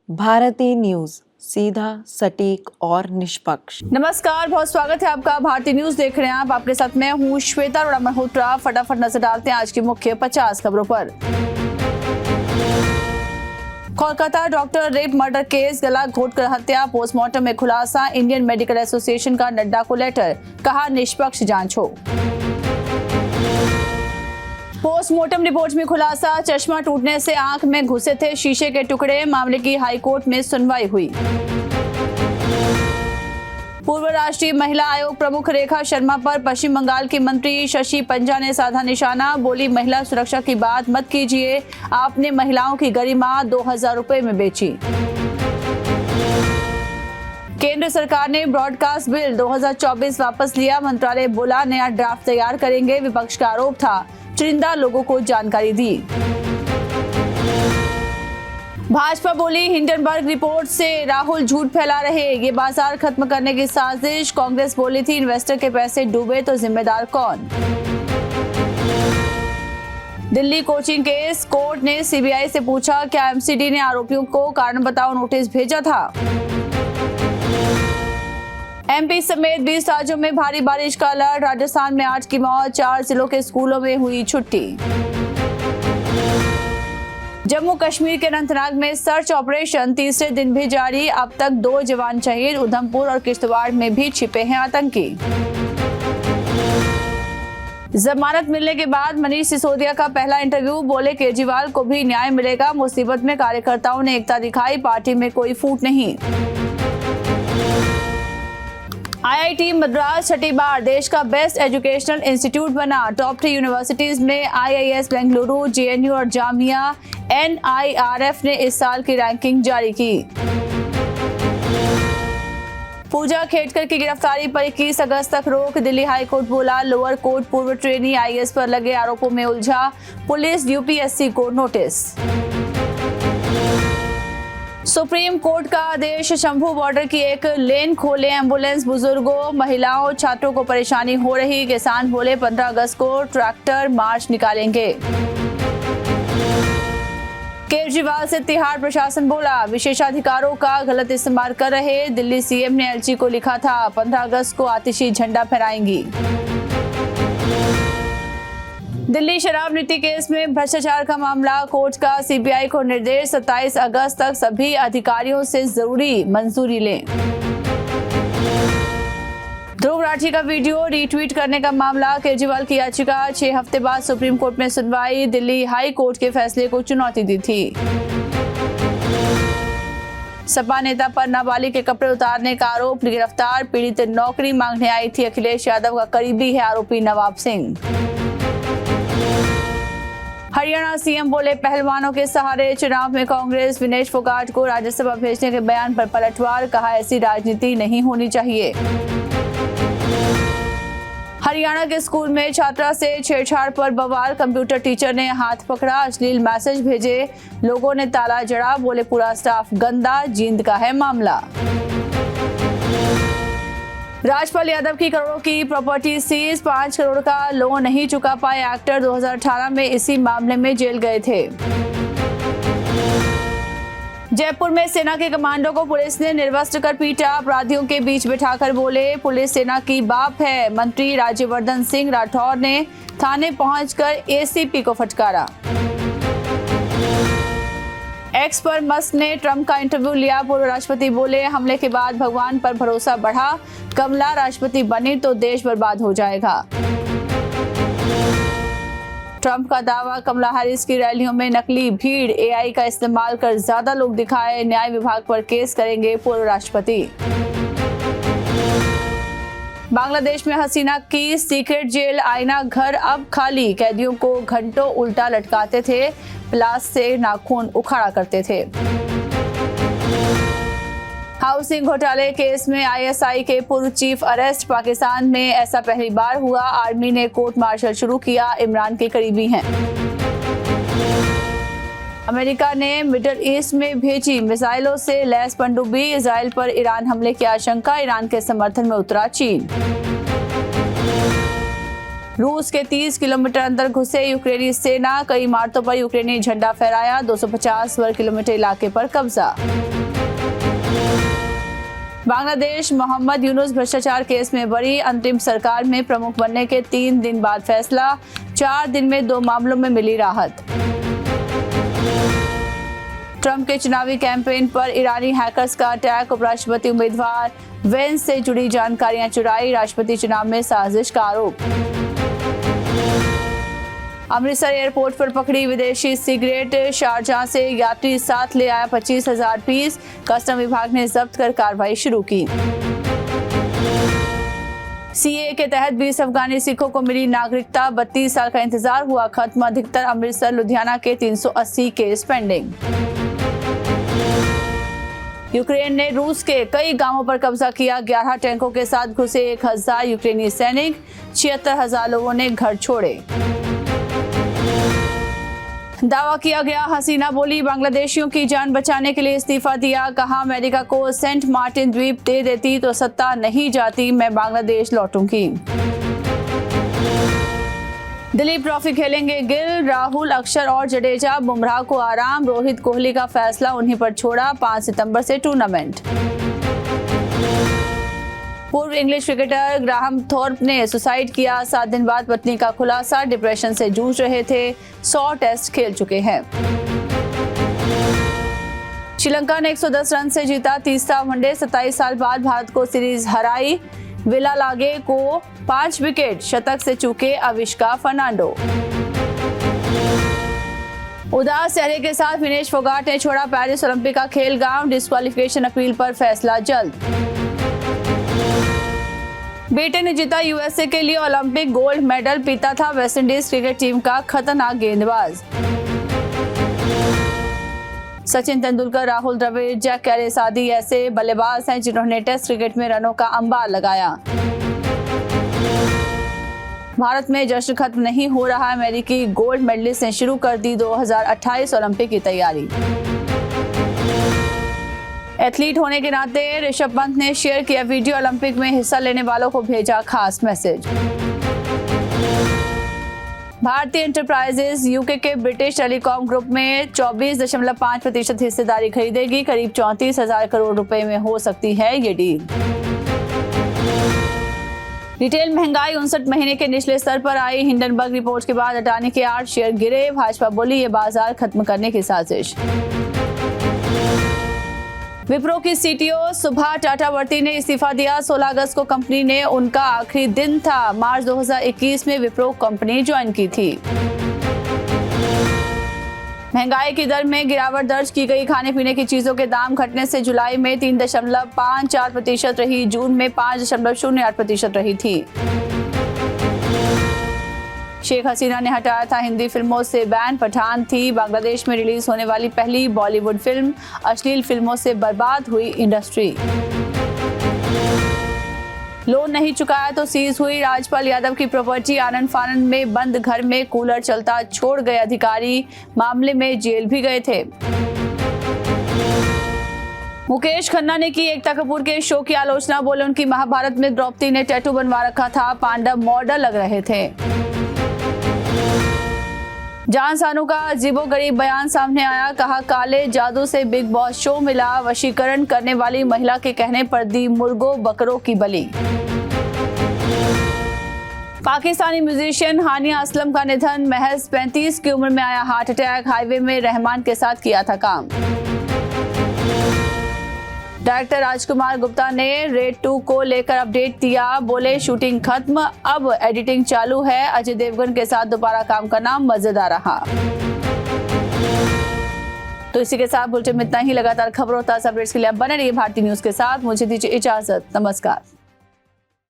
Bharti news, सीधा, सटीक और निष्पक्ष। नमस्कार, बहुत स्वागत है आपका। भारतीय न्यूज देख रहे हैं आप। आपके साथ मैं हूँ श्वेता अरोड़ा मल्होत्रा। फटाफट नजर डालते हैं आज की मुख्य 50 खबरों पर। Kolkata doctor rape murder case, गला घोटकर हत्या, पोस्टमार्टम में खुलासा। इंडियन मेडिकल एसोसिएशन का नड्डा को लेटर, कहा निष्पक्ष जांच हो। पोस्टमार्टम रिपोर्ट में खुलासा, चश्मा टूटने से आंख में घुसे थे शीशे के टुकड़े। मामले की हाईकोर्ट में सुनवाई हुई। पूर्व राष्ट्रीय महिला आयोग प्रमुख रेखा शर्मा पर पश्चिम बंगाल की मंत्री शशि पंजा ने साधा निशाना। बोली, महिला सुरक्षा की बात मत कीजिए, आपने महिलाओं की गरिमा 2000 रुपए में बेची। केंद्र सरकार ने ब्रॉडकास्ट बिल 2024 वापस लिया। मंत्रालय बोला नया ड्राफ्ट तैयार करेंगे। विपक्ष का आरोप था चुनिंदा लोगों को जानकारी दी। भाजपा बोली, हिंडनबर्ग रिपोर्ट से राहुल झूठ फैला रहे, ये बाजार खत्म करने की साजिश। कांग्रेस बोली थी इन्वेस्टर के पैसे डूबे तो जिम्मेदार कौन। दिल्ली कोचिंग केस, कोर्ट ने सीबीआई से पूछा क्या एमसीडी ने आरोपियों को कारण बताओ नोटिस भेजा था। एमपी समेत 20 राज्यों में भारी बारिश का अलर्ट। राजस्थान में 8 की मौत, 4 जिलों के स्कूलों में हुई छुट्टी। जम्मू कश्मीर के अनंतनाग में सर्च ऑपरेशन तीसरे दिन भी जारी। अब तक 2 जवान शहीद। उधमपुर और किश्तवाड़ में भी छिपे हैं आतंकी। जमानत मिलने के बाद मनीष सिसोदिया का पहला इंटरव्यू। बोले केजरीवाल को भी न्याय मिलेगा। मुसीबत में कार्यकर्ताओं ने एकता दिखाई, पार्टी में कोई फूट नहीं। आईआईटी मद्रास छठी बार देश का बेस्ट एजुकेशनल इंस्टीट्यूट बना। टॉप 3 यूनिवर्सिटीज में आईआईएस बेंगलुरु, जेएनयू और जामिया एनआईआरएफ ने इस साल की रैंकिंग जारी की। पूजा खेडकर की गिरफ्तारी पर 21 अगस्त तक रोक। दिल्ली हाईकोर्ट बोला लोअर कोर्ट पूर्व ट्रेनी आईएएस पर लगे आरोपों में उलझा। पुलिस यूपीएससी को नोटिस। सुप्रीम कोर्ट का आदेश, शंभू बॉर्डर की एक लेन खोले एम्बुलेंस। बुजुर्गों, महिलाओं, छात्रों को परेशानी हो रही। किसान बोले 15 अगस्त को ट्रैक्टर मार्च निकालेंगे। केजरीवाल से तिहाड़ प्रशासन बोला विशेषाधिकारों का गलत इस्तेमाल कर रहे। दिल्ली सीएम ने एलजी को लिखा था 15 अगस्त को आतिशी झंडा फहराएंगी। दिल्ली शराब नीति केस में भ्रष्टाचार का मामला। कोर्ट का सीबीआई को निर्देश, 27 अगस्त तक सभी अधिकारियों से जरूरी मंजूरी लें। ध्रुव राठी का वीडियो रीट्वीट करने का मामला। केजरीवाल की याचिका, 6 हफ्ते बाद सुप्रीम कोर्ट में सुनवाई। दिल्ली हाई कोर्ट के फैसले को चुनौती दी थी। सपा नेता पर नाबालिग के कपड़े उतारने का आरोप, गिरफ्तार। पीड़ित नौकरी मांगने आई थी। अखिलेश यादव का करीबी है आरोपी नवाब सिंह। हरियाणा सीएम बोले पहलवानों के सहारे चुनाव में कांग्रेस। विनेश फोगाट को राज्यसभा भेजने के बयान पर पलटवार, कहा ऐसी राजनीति नहीं होनी चाहिए। हरियाणा के स्कूल में छात्रा से छेड़छाड़ पर बवाल। कंप्यूटर टीचर ने हाथ पकड़ा, अश्लील मैसेज भेजे। लोगों ने ताला जड़ा, बोले पूरा स्टाफ गंदा। जींद का है मामला। राजपाल यादव की करोड़ों की प्रॉपर्टी सीज, 5 करोड़ का लोन नहीं चुका पाए एक्टर। 2018 में इसी मामले में जेल गए थे। जयपुर में सेना के कमांडो को पुलिस ने निर्वस्त्र कर पीटा। अपराधियों के बीच बिठाकर बोले पुलिस सेना की बाप है। मंत्री राज्यवर्धन सिंह राठौर ने थाने पहुंचकर एसीपी को फटकारा। एक्स पर मस्क ने ट्रंप का इंटरव्यू लिया। पूर्व राष्ट्रपति बोले हमले के बाद भगवान पर भरोसा बढ़ा। कमला राष्ट्रपति बनी तो देश बर्बाद हो जाएगा। ट्रंप का दावा, कमला हैरिस की रैलियों में नकली भीड़, एआई का इस्तेमाल कर ज्यादा लोग दिखाए। न्याय विभाग पर केस करेंगे पूर्व राष्ट्रपति। बांग्लादेश में हसीना की सीक्रेट जेल, आईना घर अब खाली। कैदियों को घंटों उल्टा लटकाते थे, प्लास से नाखून उखाड़ा करते थे। हाउसिंग घोटाले केस में आईएसआई के पूर्व चीफ अरेस्ट। पाकिस्तान में ऐसा पहली बार हुआ। आर्मी ने कोर्ट मार्शल शुरू किया। इमरान के करीबी हैं। अमेरिका ने मिडिल ईस्ट में भेजी मिसाइलों से लैस पनडुब्बी। इजराइल पर ईरान हमले की आशंका। ईरान के समर्थन में उतरा चीन। रूस के 30 किलोमीटर अंदर घुसे यूक्रेनी सेना। कई इमारतों पर यूक्रेनी झंडा फहराया। 250 वर्ग किलोमीटर इलाके पर कब्जा। बांग्लादेश मोहम्मद यूनुस भ्रष्टाचार केस में बरी, अंतरिम सरकार में प्रमुख बनने के 3 दिन बाद फैसला, 4 दिन में 2 मामलों में मिली राहत। ट्रंप के चुनावी कैंपेन पर ईरानी हैकर्स का अटैक, उपराष्ट्रपति उम्मीदवार वेंस से जुड़ी जानकारियां चुराई, राष्ट्रपति चुनाव में साजिश का आरोप। अमृतसर एयरपोर्ट पर पकड़ी विदेशी सिगरेट, शारजाह से यात्री साथ ले आया 25,000 पीस, कस्टम विभाग ने जब्त कर कार्रवाई शुरू की। सीए के तहत 20 अफगानी सिखों को मिली नागरिकता, 32 साल का इंतजार हुआ खत्म, अधिकतर अमृतसर लुधियाना के 380 केस पेंडिंग। यूक्रेन ने रूस के कई गांवों पर कब्जा किया, 11 टैंकों के साथ घुसे 1000 यूक्रेनी सैनिक, 76,000 लोगों ने घर छोड़े। दावा किया गया, हसीना बोली बांग्लादेशियों की जान बचाने के लिए इस्तीफा दिया, कहा अमेरिका को सेंट मार्टिन द्वीप दे देती तो सत्ता नहीं जाती, मैं बांग्लादेश लौटूंगी। दिलीप ट्रॉफी खेलेंगे गिल, राहुल, अक्षर और जडेजा, बुमराह को आराम, रोहित कोहली का फैसला उन्हीं पर छोड़ा, 5 सितंबर से टूर्नामेंट। पूर्व इंग्लिश क्रिकेटर ग्राहम थॉर्प ने सुसाइड किया, 7 दिन बाद पत्नी का खुलासा, डिप्रेशन से जूझ रहे थे, 100 टेस्ट खेल चुके हैं। श्रीलंका ने 110 रन से जीता तीसरा वनडे, 27 साल बाद भारत को सीरीज हराई, विलालागे को 5 विकेट, शतक से चूके अविष्का फर्नांडो। उदास चेहरे के साथ विनेश फोगाट ने छोड़ा पेरिस ओलंपिक का खेल गांव, डिस्क्वालिफिकेशन अपील पर फैसला जल्द। बेटे ने जीता यूएसए के लिए ओलंपिक गोल्ड मेडल, पिता था वेस्टइंडीज क्रिकेट टीम का खतरनाक गेंदबाज। सचिन तेंदुलकर, राहुल द्रविड़, जैक कैलिस आदि ऐसे बल्लेबाज हैं जिन्होंने टेस्ट क्रिकेट में रनों का अंबार लगाया। भारत में जश्न खत्म नहीं हो रहा, अमेरिकी गोल्ड मेडलिस्ट ने शुरू कर दी 2028 ओलंपिक की तैयारी। एथलीट होने के नाते ऋषभ पंत ने शेयर किया वीडियो, ओलंपिक में हिस्सा लेने वालों को भेजा खास मैसेज। भारतीय एंटरप्राइजेज यूके के ब्रिटिश टेलीकॉम ग्रुप में 24.5% हिस्सेदारी खरीदेगी, करीब 34,000 करोड़ रुपए में हो सकती है ये डील। रिटेल महंगाई 59 महीने के निचले स्तर पर आई, हिंडनबर्ग रिपोर्ट के बाद अडानी के 8 शेयर गिरे, भाजपा बोली ये बाजार खत्म करने की साजिश। विप्रो की सीटीओ सुभा टाटावर्ती ने इस्तीफा दिया, 16 अगस्त को कंपनी ने उनका आखिरी दिन था, मार्च 2021 में विप्रो कंपनी ज्वाइन की थी। महंगाई की दर में गिरावट दर्ज की गई, खाने पीने की चीजों के दाम घटने से जुलाई में 3.54% रही, जून में 5.08% रही थी। शेख हसीना ने हटाया था हिंदी फिल्मों से बैन, पठान थी बांग्लादेश में रिलीज होने वाली पहली बॉलीवुड फिल्म, अश्लील फिल्मों से बर्बाद हुई इंडस्ट्री। लोन नहीं चुकाया तो सीज हुई राजपाल यादव की प्रॉपर्टी, आनंद फानंद में बंद घर में कूलर चलता छोड़ गए अधिकारी, मामले में जेल भी गए थे। मुकेश खन्ना ने की एकता कपूर के शो की आलोचना, बोले उनकी महाभारत में द्रौपदी ने टैटू बनवा रखा था, पांडव मॉडल लग रहे थे। जान सानू का अजीबोगरीब बयान सामने आया, कहा काले जादू से बिग बॉस शो मिला, वशीकरण करने वाली महिला के कहने पर दी मुर्गों बकरों की बलि। पाकिस्तानी म्यूजिशियन हानिया असलम का निधन, महज 35 की उम्र में आया हार्ट अटैक, हाईवे में रहमान के साथ किया था काम। डायरेक्टर राजकुमार गुप्ता ने रेड 2 को लेकर अपडेट दिया, बोले शूटिंग खत्म, अब एडिटिंग चालू है, अजय देवगन के साथ दोबारा काम करना मजेदार रहा। तो इसी के साथ बुलेटिन में इतना ही, लगातार खबरों ताज़ा अपडेट्स के लिए आप बने रहिए भारतीय न्यूज के साथ, मुझे दीजिए इजाजत, नमस्कार।